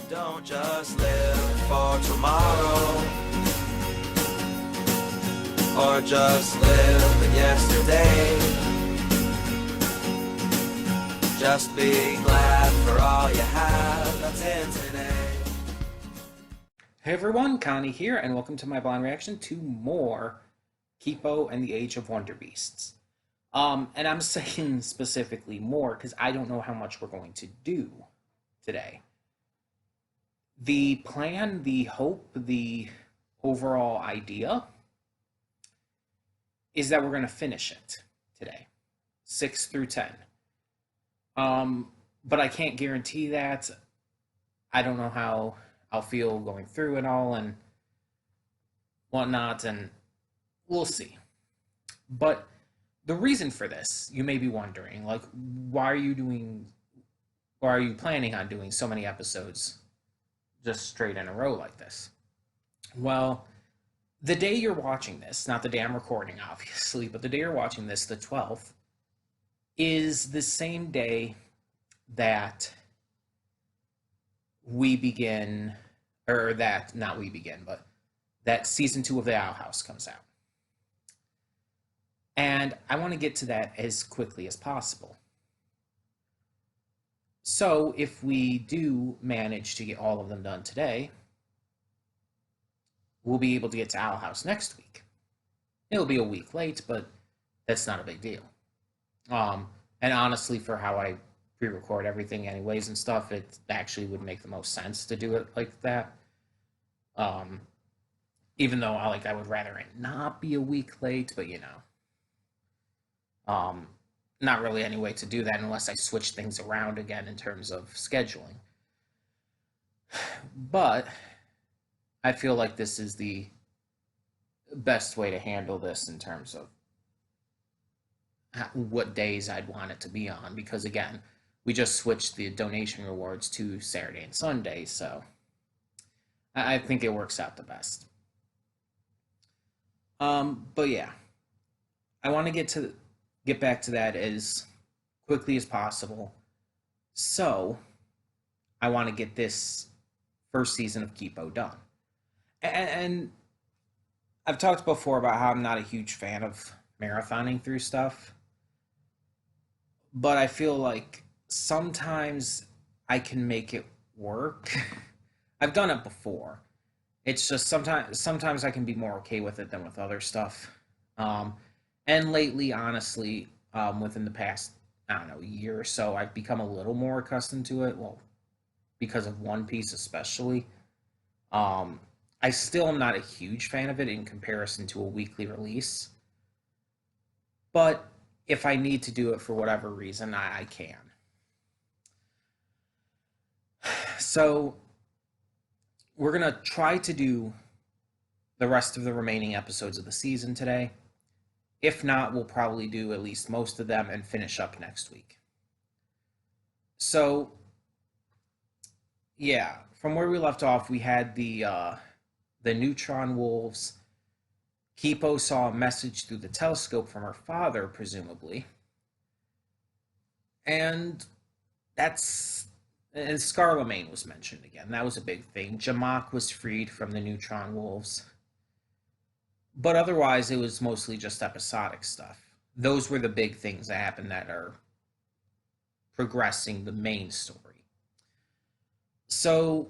Don't just live for tomorrow, or just live in yesterday. Just be glad for all you have that's in today. Hey everyone, Connie here, and welcome to my blind reaction to more Kipo and the Age of Wonderbeasts. And I'm saying specifically more because I don't know how much we're going to do today. The plan, the hope, the overall idea is that we're going to finish it today, 6 through 10. But I can't guarantee that. I don't know how I'll feel going through it all and whatnot, and we'll see. But the reason for this, you may be wondering, like, why are you doing, or are you planning on doing so many episodes just straight in a row like this? Well, the day you're watching this, not the day I'm recording, obviously, but the day you're watching this, the 12th, is the same day that we begin, or that, not we begin, but that season 2 of The Owl House comes out. And I want to get to that as quickly as possible. So if we do manage to get all of them done today, we'll be able to get to Owl House next week. It'll be a week late, but that's not a big deal. And honestly, for how I pre-record everything anyways and stuff, it actually would make the most sense to do it like that. Even though I would rather it not be a week late, but you know. Not really any way to do that unless I switch things around again in terms of scheduling. But I feel like this is the best way to handle this in terms of what days I'd want it to be on, because again, we just switched the donation rewards to Saturday and Sunday, so I think it works out the best. But yeah, I want to get back to that as quickly as possible. So I want to get this first season of Kipo done. And I've talked before about how I'm not a huge fan of marathoning through stuff, but I feel like sometimes I can make it work. I've done it before. It's just sometimes I can be more okay with it than with other stuff. And lately, honestly, within the past, I don't know, year or so, I've become a little more accustomed to it. Well, because of One Piece especially. I still am not a huge fan of it in comparison to a weekly release. But if I need to do it for whatever reason, I can. So we're going to try to do the rest of the remaining episodes of the season today. If not, we'll probably do at least most of them and finish up next week. So, yeah, from where we left off, we had the Neutron Wolves. Kipo saw a message through the telescope from her father, presumably. And Scarlemagne was mentioned again. That was a big thing. Jamak was freed from the Neutron Wolves. But otherwise, it was mostly just episodic stuff. Those were the big things that happened that are progressing the main story. So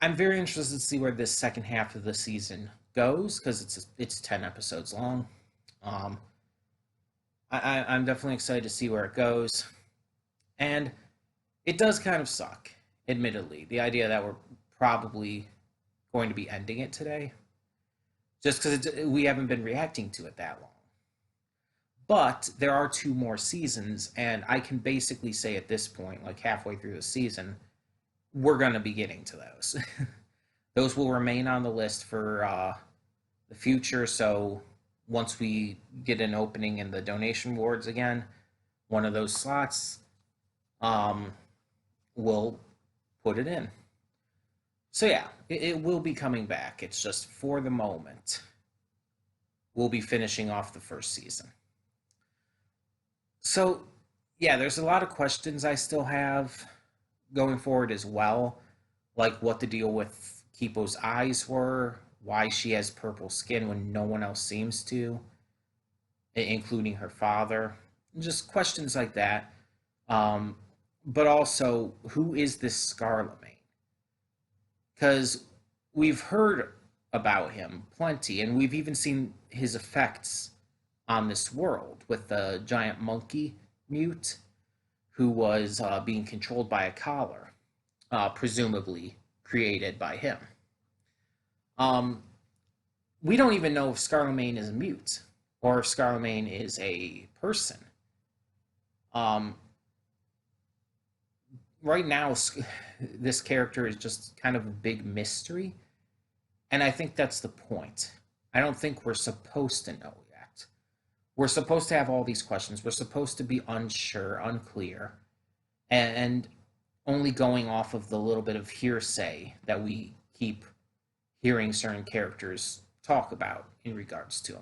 I'm very interested to see where this second half of the season goes, because it's 10 episodes long. I'm definitely excited to see where it goes. And it does kind of suck, admittedly, the idea that we're probably going to be ending it today. Just because we haven't been reacting to it that long. But there are 2 more seasons, and I can basically say at this point, like halfway through the season, we're going to be getting to those. Those will remain on the list for the future, so once we get an opening in the donation wards again, one of those slots, we'll put it in. So yeah, it will be coming back. It's just for the moment, we'll be finishing off the first season. So yeah, there's a lot of questions I still have going forward as well. like what the deal with Kipo's eyes were, why she has purple skin when no one else seems to, including her father. Just questions like that. Um, but also, who is this Scarlemagne? Because we've heard about him plenty, and we've even seen his effects on this world with the giant monkey mute who was being controlled by a collar, presumably created by him. Um, we don't even know if Scarlemagne is a mute or if Scarlemagne is a person. Um, right now, this character is just kind of a big mystery, and I think that's the point. I don't think we're supposed to know yet. We're supposed to have all these questions. We're supposed to be unsure, unclear, and only going off of the little bit of hearsay that we keep hearing certain characters talk about in regards to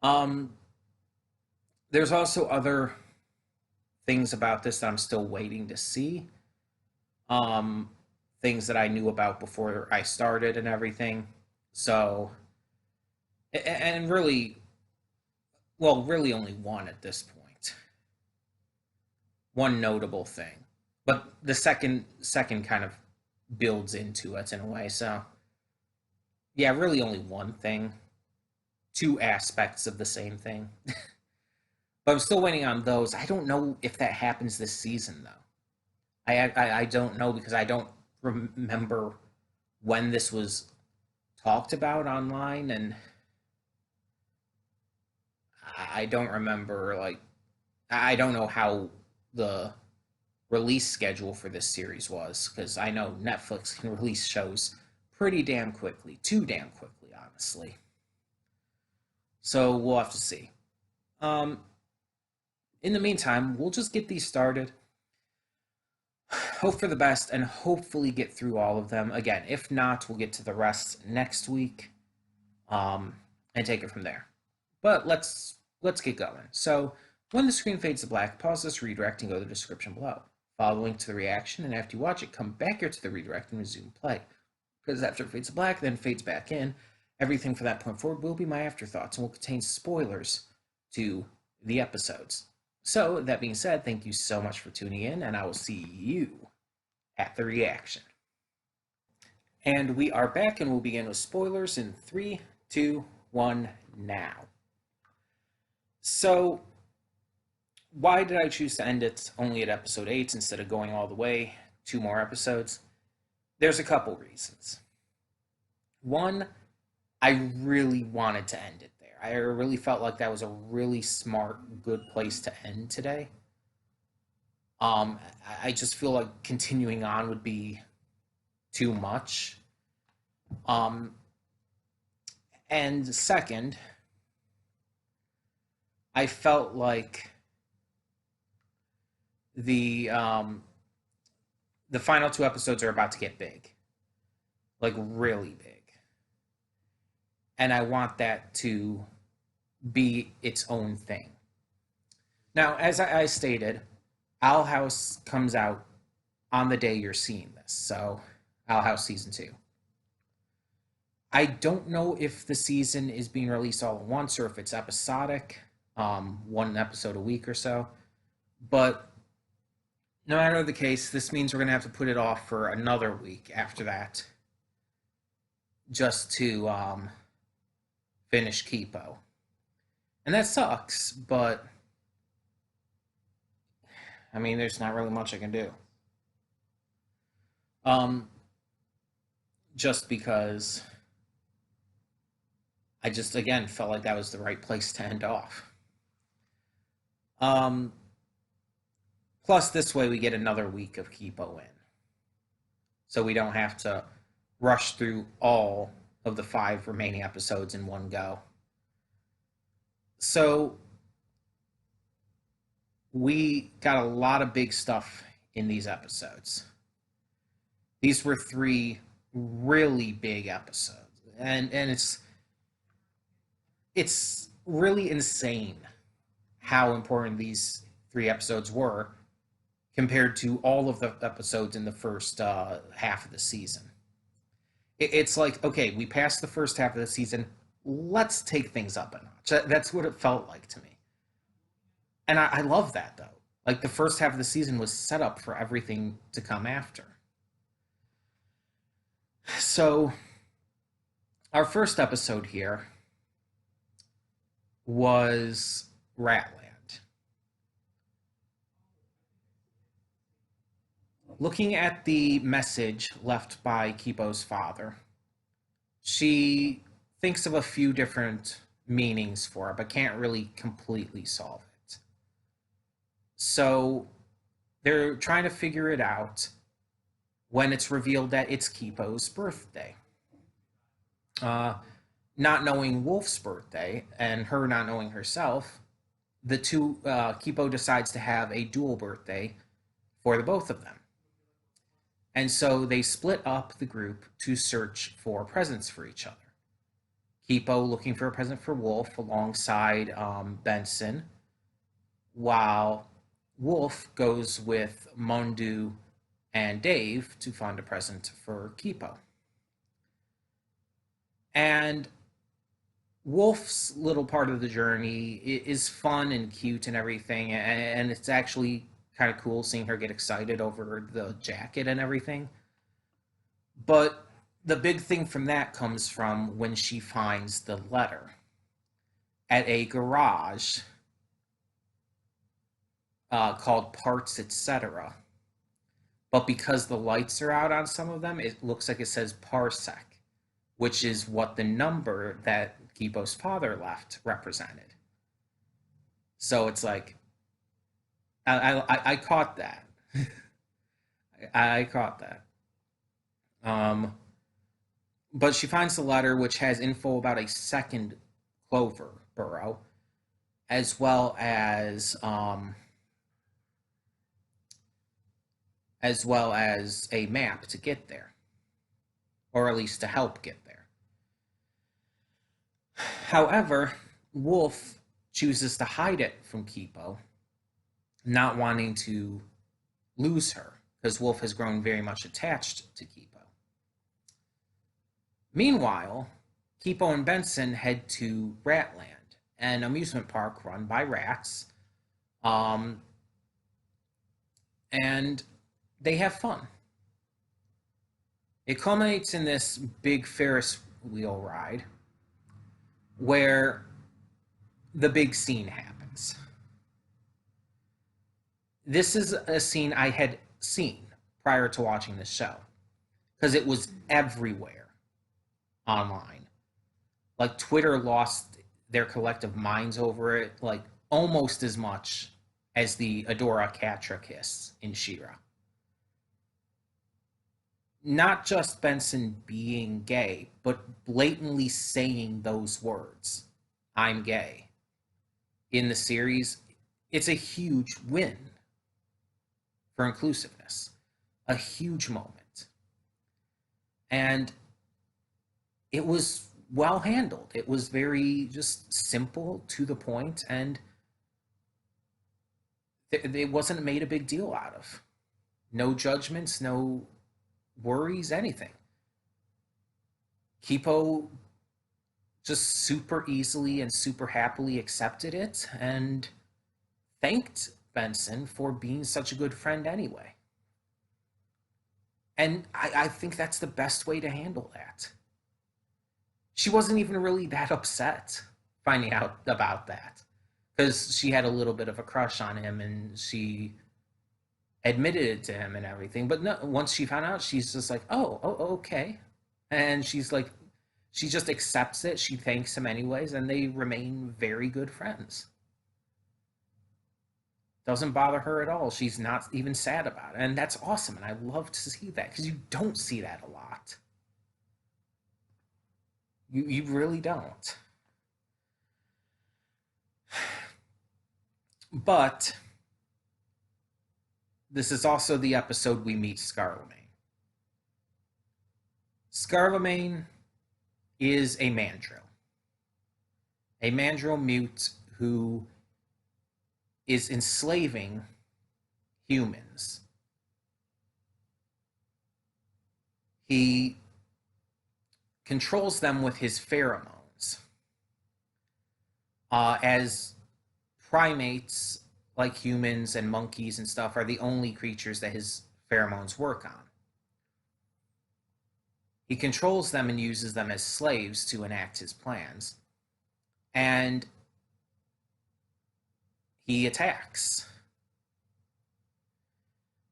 them. There's also other things about this that I'm still waiting to see. Things that I knew about before I started and everything. So, and really, well, really only one at this point. One notable thing, but the second kind of builds into it in a way. So, yeah, really only one thing, two aspects of the same thing. But I'm still waiting on those. I don't know if that happens this season though. I don't know because I don't remember when this was talked about online, and I don't remember, like, I don't know how the release schedule for this series was, because I know Netflix can release shows pretty damn quickly, too damn quickly, honestly. So we'll have to see. In the meantime, we'll just get these started, hope for the best, and hopefully get through all of them. Again, if not, we'll get to the rest next week, and take it from there. But let's get going. So when the screen fades to black, pause this redirect and go to the description below. Follow the link to the reaction, and after you watch it, come back here to the redirect and resume play. Because after it fades to black, then fades back in, everything from that point forward will be my afterthoughts and will contain spoilers to the episodes. So, that being said, thank you so much for tuning in, and I will see you at the reaction. And we are back, and we'll begin with spoilers in 3, 2, 1, now. So, why did I choose to end it only at episode 8 instead of going all the way 2 more episodes? There's a couple reasons. One, I really wanted to end it there. I really felt like that was a really smart, good place to end today. I just feel like continuing on would be too much. And second, I felt like the final 2 episodes are about to get big, like really big. And I want that to be its own thing. Now, as I stated, Owl House comes out on the day you're seeing this, so Owl House Season 2. I don't know if the season is being released all at once or if it's episodic, 1 episode a week or so, but no matter the case, this means we're going to have to put it off for another week after that just to finish Kipo. And that sucks, but I mean, there's not really much I can do. Just because I just, again, felt like that was the right place to end off. Plus, this way we get another week of Kipo in. So we don't have to rush through all of the 5 remaining episodes in one go. So we got a lot of big stuff in these episodes. These were 3 really big episodes. And it's really insane how important these 3 episodes were, compared to all of the episodes in the first half of the season. It's like, okay, we passed the first half of the season. Let's take things up a notch. That's what it felt like to me. And I love that, though. Like, the first half of the season was set up for everything to come after. So, our first episode here was Ratland. Looking at the message left by Kipo's father, she thinks of a few different meanings for it, but can't really completely solve it. So they're trying to figure it out when it's revealed that it's Kipo's birthday. Not knowing Wolf's birthday and her not knowing herself, the two, Kipo decides to have a dual birthday for the both of them. And so they split up the group to search for presents for each other. Kipo looking for a present for Wolf alongside Benson, while Wolf goes with Mondu and Dave to find a present for Kipo. And Wolf's little part of the journey is fun and cute and everything, and it's actually kind of cool seeing her get excited over the jacket and everything. But the big thing from that comes from when she finds the letter at a garage called Parts Etc. But because the lights are out on some of them, it looks like it says Parsec, which is what the number that Kipo's father left represented. So it's like, I caught that. I caught that. But she finds the letter, which has info about a second clover burrow, as well as a map to get there, or at least to help get there. However, Wolf chooses to hide it from Kipo, not wanting to lose her, because Wolf has grown very much attached to Kipo. Meanwhile, Kipo and Benson head to Ratland, an amusement park run by rats, and they have fun. It culminates in this big Ferris wheel ride where the big scene happens. This is a scene I had seen prior to watching this show because it was everywhere online. Like, Twitter lost their collective minds over it, like, almost as much as the Adora Catra kiss in She-Ra. Not just Benson being gay, but blatantly saying those words, "I'm gay," in the series. It's a huge win for inclusiveness, a huge moment. And it was well handled. It was very just simple, to the point, and it wasn't made a big deal out of. No judgments, no worries, anything. Kipo just super easily and super happily accepted it and thanked Benson for being such a good friend anyway. And I think that's the best way to handle that. She wasn't even really that upset finding out about that, because she had a little bit of a crush on him and she admitted it to him and everything. But no, once she found out, she's just like, oh, okay. And she's like, she just accepts it. She thanks him anyways, and they remain very good friends. Doesn't bother her at all. She's not even sad about it. And that's awesome. And I love to see that, because you don't see that a lot. You really don't. But this is also the episode we meet Scarlemagne. Scarlemagne is a mandrill. A mandrill mute who is enslaving humans. He controls them with his pheromones. As primates, like humans and monkeys and stuff, are the only creatures that his pheromones work on. He controls them and uses them as slaves to enact his plans. And he attacks.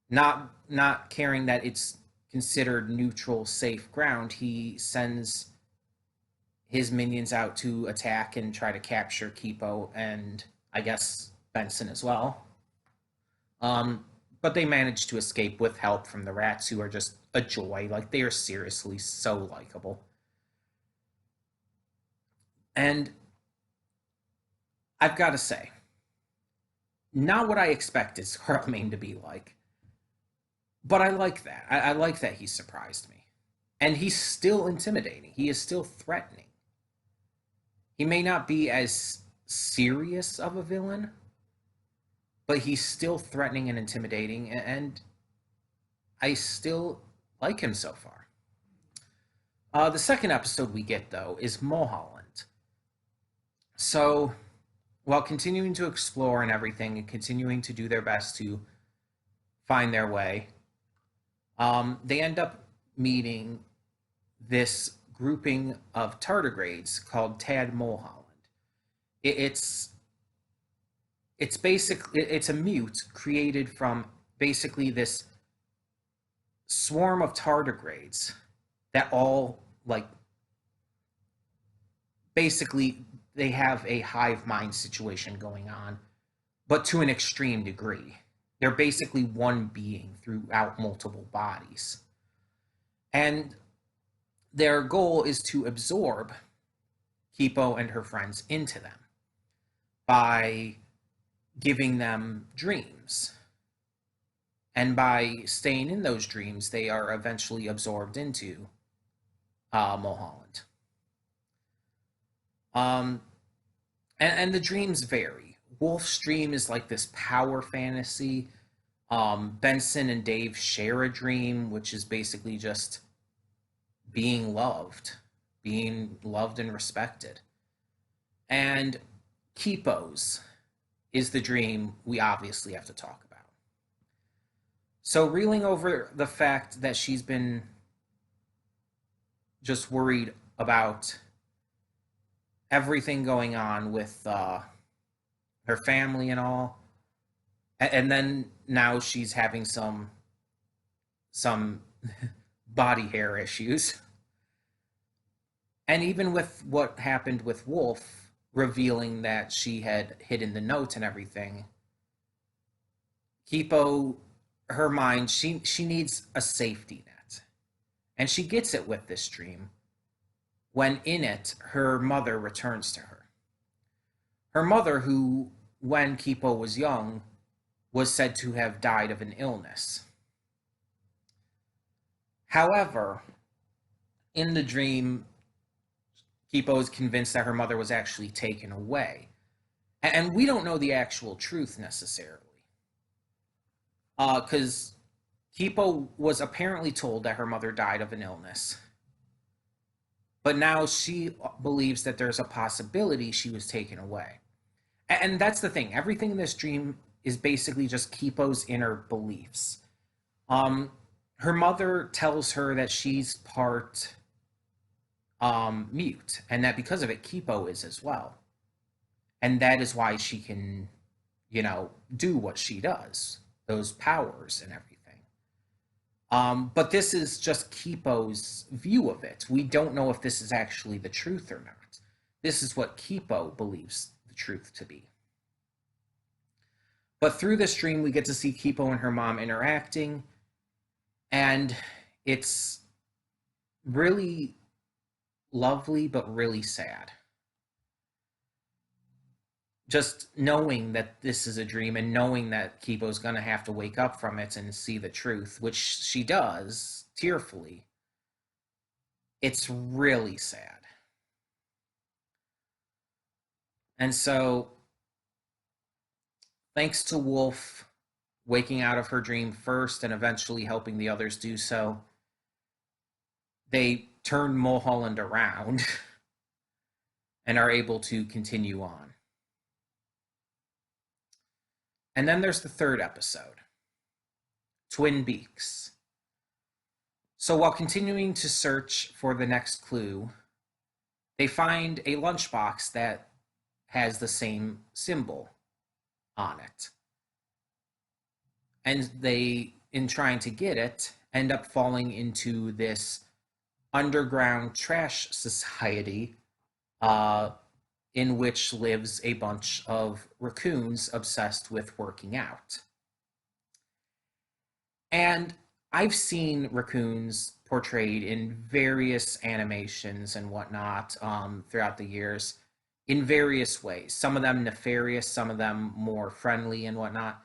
Not caring that it's considered neutral, safe ground, he sends his minions out to attack and try to capture Kipo and I guess Benson as well. But they manage to escape with help from the rats, who are just a joy. Like, they are seriously so likable. And I've got to say, not what I expected Scarlemagne to be like. But I like that. I like that he surprised me. And he's still intimidating. He is still threatening. He may not be as serious of a villain, but he's still threatening and intimidating, and I still like him so far. The second episode we get, though, is Mulholland. So, while continuing to explore and everything, and continuing to do their best to find their way, they end up meeting this grouping of tardigrades called Tad Mulholland. It's basically, it's a mute created from basically this swarm of tardigrades that all, like, basically they have a hive mind situation going on, but to an extreme degree. They're basically one being throughout multiple bodies. And their goal is to absorb Kipo and her friends into them by giving them dreams. And by staying in those dreams, they are eventually absorbed into Mulholland. And the dreams vary. Wolf's dream is like this power fantasy. Benson and Dave share a dream, which is basically just being loved and respected. And Kipo's is the dream we obviously have to talk about. So, reeling over the fact that she's been just worried about everything going on with her family and all, and then now she's having some body hair issues. And even with what happened with Wolf, revealing that she had hidden the note and everything, Kipo, her mind, she needs a safety net. And she gets it with this dream, when in it, her mother returns to her. Her mother, who, when Kipo was young, was said to have died of an illness. However, in the dream, Kipo is convinced that her mother was actually taken away. And we don't know the actual truth necessarily. Because Kipo was apparently told that her mother died of an illness. But now she believes that there's a possibility she was taken away. And that's the thing. Everything in this dream is basically just Kipo's inner beliefs. Her mother tells her that she's part mute, and that because of it, Kipo is as well. And that is why she can, do what she does, those powers and everything. But this is just Kipo's view of it. We don't know if this is actually the truth or not. This is what Kipo believes the truth to be. But through this dream, we get to see Kipo and her mom interacting, and it's really lovely, but really sad. Just knowing that this is a dream and knowing that Kipo's going to have to wake up from it and see the truth, which she does, tearfully, it's really sad. And so, thanks to Wolf waking out of her dream first and eventually helping the others do so, they turn Mulholland around and are able to continue on. And then there's the third episode, Twin Beaks. So while continuing to search for the next clue, they find a lunchbox that has the same symbol on it. And they, in trying to get it, end up falling into this underground trash society in which lives a bunch of raccoons obsessed with working out. And I've seen raccoons portrayed in various animations and whatnot throughout the years in various ways. Some of them nefarious, some of them more friendly and whatnot.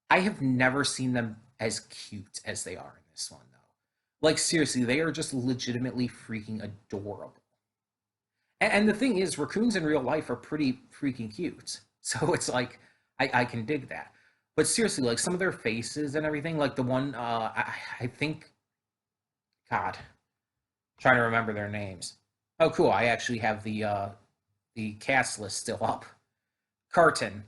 I have never seen them as cute as they are in this one, though. Like, seriously, they are just legitimately freaking adorable. And the thing is, raccoons in real life are pretty freaking cute. So it's like, I can dig that. But seriously, like, some of their faces and everything, like the one, I think, God, trying to remember their names. Oh, cool, I actually have the cast list still up. Carton,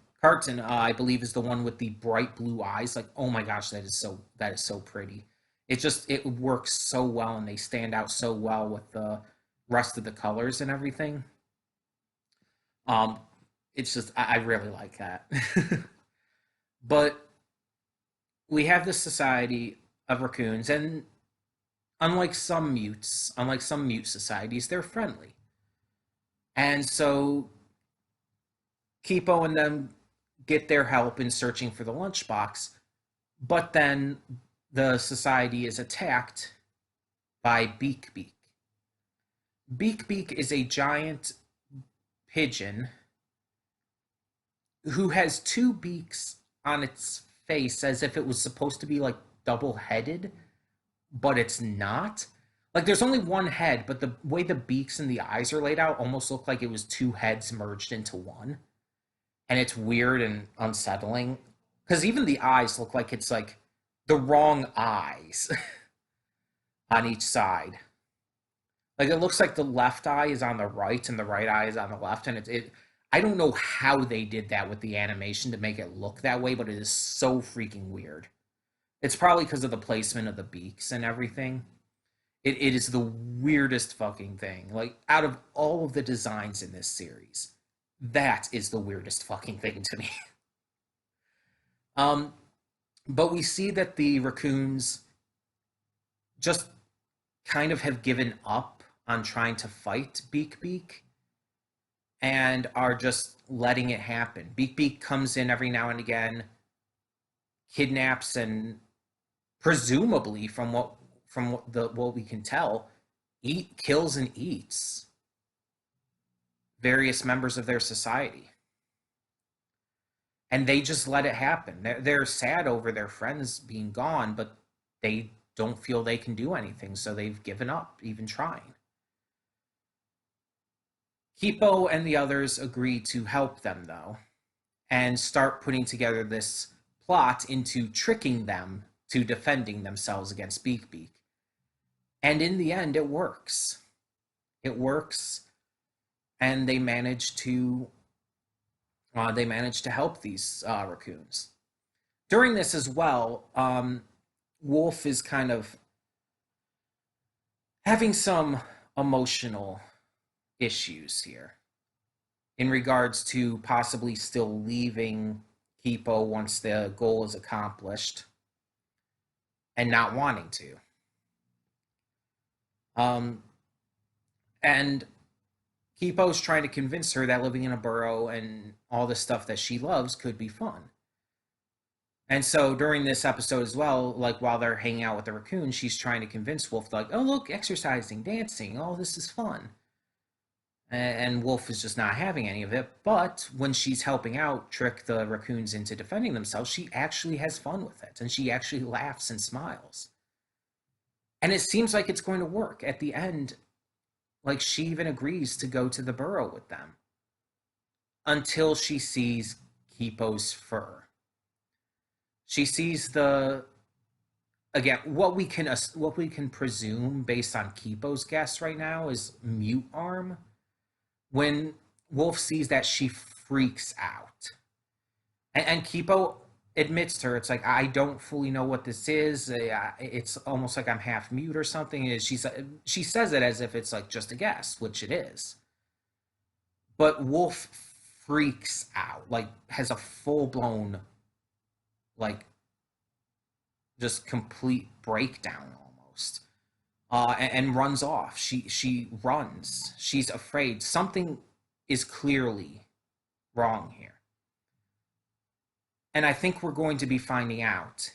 I believe, is the one with the bright blue eyes. Like, oh my gosh, that is so pretty. It works so well, and they stand out so well with the rest of the colors and everything. It's just I really like that. But we have this society of raccoons, and unlike some mute societies, they're friendly. And so Kipo and them get their help in searching for the lunchbox, but then the society is attacked by Beak Beak. Beak Beak is a giant pigeon who has two beaks on its face as if it was supposed to be like double-headed, but it's not. Like, there's only one head, but the way the beaks and the eyes are laid out almost look like it was two heads merged into one. And it's weird and unsettling. Because even the eyes look like it's like the wrong eyes on each side. Like, it looks like the left eye is on the right and the right eye is on the left. And I don't know how they did that with the animation to make it look that way, but it is so freaking weird. It's probably because of the placement of the beaks and everything. It is the weirdest fucking thing. Like, out of all of the designs in this series, that is the weirdest fucking thing to me. But we see that the raccoons just kind of have given up on trying to fight Beak Beak and are just letting it happen. Beak Beak comes in every now and again, kidnaps, and presumably, from what we can tell, kills and eats various members of their society. And they just let it happen. They're sad over their friends being gone, but they don't feel they can do anything, so they've given up even trying. Kipo and the others agree to help them, though, and start putting together this plot into tricking them to defending themselves against Beak Beak. And in the end, it works. It works, and they manage to help these raccoons. During this as well, Wolf is kind of having some emotional issues here in regards to possibly still leaving Kipo once the goal is accomplished and not wanting to. And Kipo's trying to convince her that living in a burrow and all the stuff that she loves could be fun. And so during this episode as well, like while they're hanging out with the raccoon, she's trying to convince Wolf, like, oh, look, exercising, dancing, all this is fun. And Wolf is just not having any of it. But when she's helping out trick the raccoons into defending themselves, she actually has fun with it. And she actually laughs and smiles. And it seems like it's going to work. At the end, like, she even agrees to go to the burrow with them until she sees Kipo's fur. She sees the again what we can presume based on Kipo's guess right now is mute arm. When Wolf sees that, she freaks out, and Kipo admits to her, it's like, I don't fully know what this is. It's almost like I'm half mute or something. She says it as if it's like just a guess, which it is. But Wolf freaks out, like has a full blown, like, just complete breakdown almost, and runs off. She runs. She's afraid something is clearly wrong here, and I think we're going to be finding out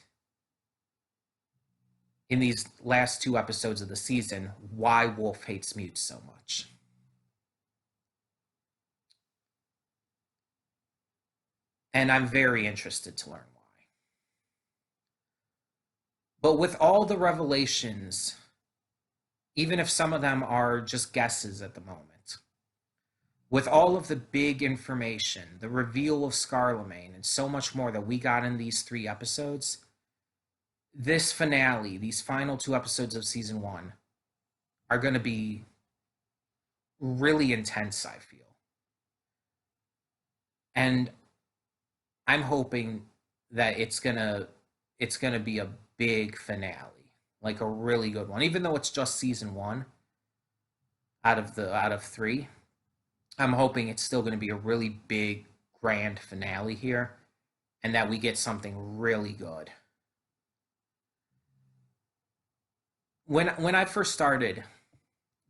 in these last two episodes of the season why Wolf hates mutes so much. And I'm very interested to learn why. But with all the revelations, even if some of them are just guesses at the moment, with all of the big information, the reveal of Scarlemagne, and so much more that we got in these 3 episodes, this finale, these final 2 episodes of season 1, are going to be really intense, I feel. And I'm hoping that it's gonna be a big finale, like a really good one. Even though it's just season 1 out of 3, I'm hoping it's still going to be a really big, grand finale here, and that we get something really good. When I first started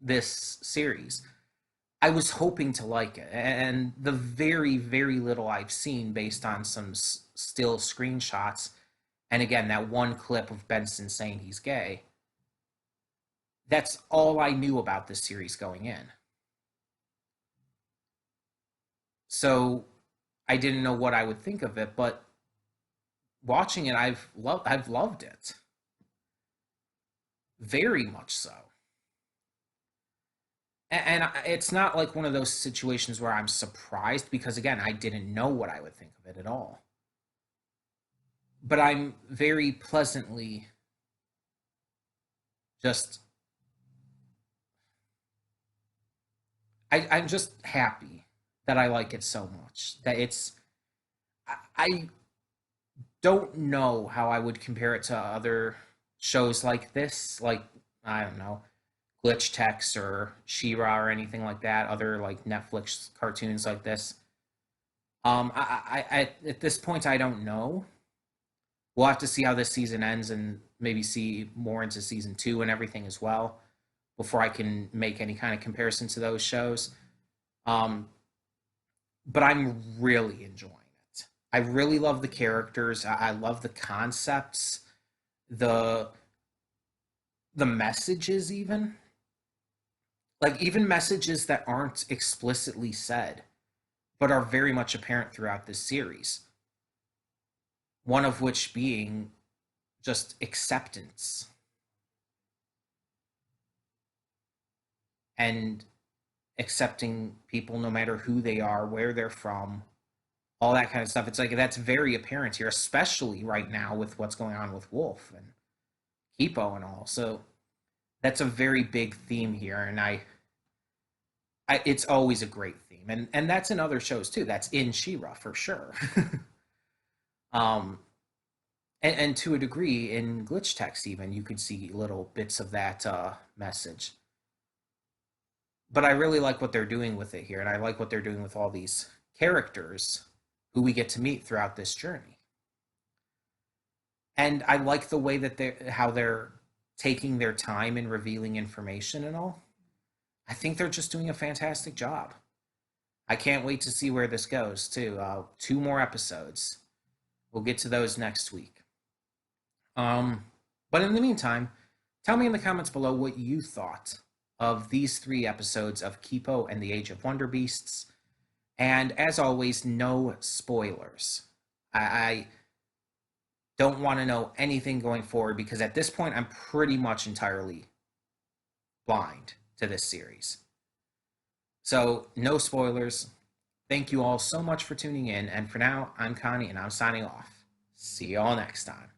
this series, I was hoping to like it, and the very, very little I've seen based on some still screenshots, and again, that one clip of Benson saying he's gay, that's all I knew about this series going in. So I didn't know what I would think of it, but watching it, I've loved it. Very much so. And it's not like one of those situations where I'm surprised, because again, I didn't know what I would think of it at all. But I'm very pleasantly just I'm just happy that I like it so much. That I don't know how I would compare it to other shows like this, like, I don't know, Glitch Text or She-Ra or anything like that, other like Netflix cartoons like this. At this point, I don't know. We'll have to see how this season ends and maybe see more into season 2 and everything as well before I can make any kind of comparison to those shows. Um, but I'm really enjoying it. I really love the characters. I love the concepts, the the messages, even like even messages that aren't explicitly said but are very much apparent throughout this series. One of which being just acceptance and accepting people no matter who they are, where they're from, all that kind of stuff. It's like that's very apparent here, especially right now with what's going on with Wolf and Kipo and all. So that's a very big theme here, and it's always a great theme, and that's in other shows too. That's in She-Ra for sure. um, and to a degree in Glitch Text, even you could see little bits of that message. But I really like what they're doing with it here, and I like what they're doing with all these characters who we get to meet throughout this journey. And I like the way that they're taking their time in revealing information and all. I think they're just doing a fantastic job. I can't wait to see where this goes too. 2 more episodes. We'll get to those next week. But in the meantime, tell me in the comments below what you thought of these 3 episodes of Kipo and the Age of Wonderbeasts. And as always, no spoilers. I don't want to know anything going forward, because at this point I'm pretty much entirely blind to this series. So no spoilers. Thank you all so much for tuning in, and for now, I'm Connie and I'm signing off. See y'all next time.